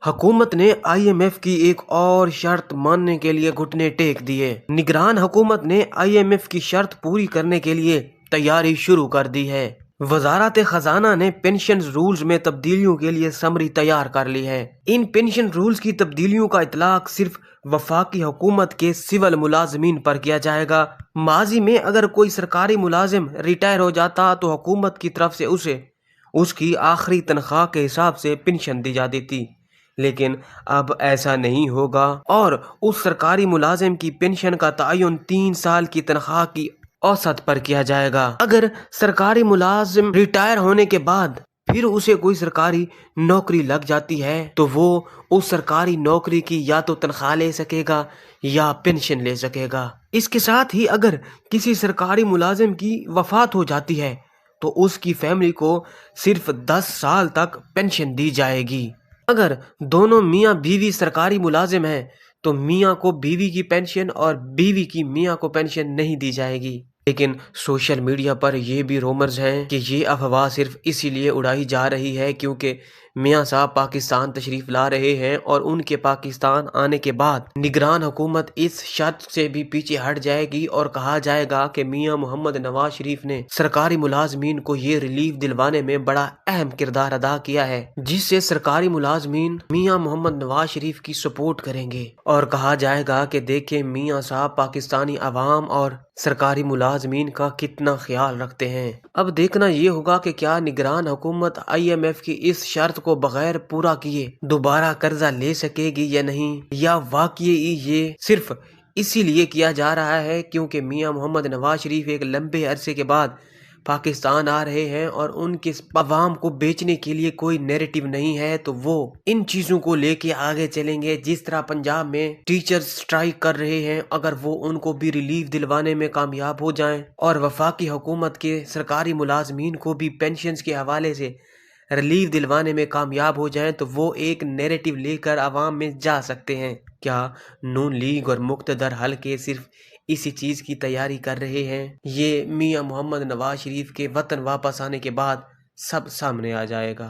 हुकूमत ने IMF की एक और शर्त मानने के लिए घुटने टेक दिए। निगरान हुकूमत ने IMF की शर्त पूरी करने के लिए तैयारी शुरू कर दी है। वजारत खजाना ने पेंशन रूल्स में तब्दीलियों के लिए समरी तैयार कर ली है। इन पेंशन रूल्स की तब्दीलियों का इतलाक सिर्फ वफाकी हुकूमत के सिविल मुलाजमीन पर किया जाएगा। माजी में अगर कोई सरकारी मुलाजिम रिटायर हो जाता तो हुकूमत की तरफ से उसे उसकी आखिरी तनख्वाह के हिसाब से पेंशन दी जाती थी, लेकिन अब ऐसा नहीं होगा और उस सरकारी मुलाजिम की पेंशन का तयन 3 साल की तनख्वाह की औसत पर किया जाएगा। अगर सरकारी मुलाजिम रिटायर होने के बाद फिर उसे कोई सरकारी नौकरी लग जाती है तो वो उस सरकारी नौकरी की या तो तनख्वाह ले सकेगा या पेंशन ले सकेगा। इसके साथ ही अगर किसी सरकारी मुलाजिम की वफात हो जाती है तो उसकी फैमिली को सिर्फ 10 साल तक पेंशन दी जाएगी। अगर दोनों मियाँ बीवी सरकारी मुलाजिम हैं तो मियाँ को बीवी की पेंशन और बीवी की मियाँ को पेंशन नहीं दी जाएगी। लेकिन सोशल मीडिया पर ये भी रूमर्स हैं कि ये अफवाह सिर्फ इसीलिए उड़ाई जा रही है क्योंकि मियाँ साहब पाकिस्तान तशरीफ ला रहे हैं और उनके पाकिस्तान आने के बाद निगरान हुकूमत इस शर्त से भी पीछे हट जाएगी और कहा जाएगा कि मियाँ मोहम्मद नवाज शरीफ ने सरकारी मुलाजमीन को ये रिलीफ दिलवाने में बड़ा अहम किरदार अदा किया है, जिससे सरकारी मुलाजमीन मियाँ मोहम्मद नवाज शरीफ की सपोर्ट करेंगे और कहा जाएगा कि देखें मियाँ साहब पाकिस्तानी अवाम और सरकारी मुलाजमीन का कितना ख्याल रखते हैं। अब देखना ये होगा कि क्या निगरान हुकूमत IMF की इस शर्त को बगैर पूरा किए दोबारा कर्जा ले सकेगी या नहीं, या वाकई ये सिर्फ इसीलिए किया जा रहा है क्योंकि मियाँ मोहम्मद नवाज शरीफ एक लंबे अरसे के बाद पाकिस्तान आ रहे हैं और उनके अवाम को बेचने के लिए कोई नैरेटिव नहीं है, तो वो इन चीजों को लेके आगे चलेंगे। जिस तरह पंजाब में टीचर्स स्ट्राइक कर रहे हैं, अगर वो उनको भी रिलीफ दिलवाने में कामयाब हो जाएं और वफाकी हुकूमत के सरकारी मुलाजमीन को भी पेंशन के हवाले से रिलीफ दिलवाने में कामयाब हो जाएं तो वो एक नैरेटिव लेकर आवाम में जा सकते हैं। क्या नून लीग और मुक्तदर हल्के सिर्फ इसी चीज की तैयारी कर रहे हैं? ये मियाँ मोहम्मद नवाज शरीफ के वतन वापस आने के बाद सब सामने आ जाएगा।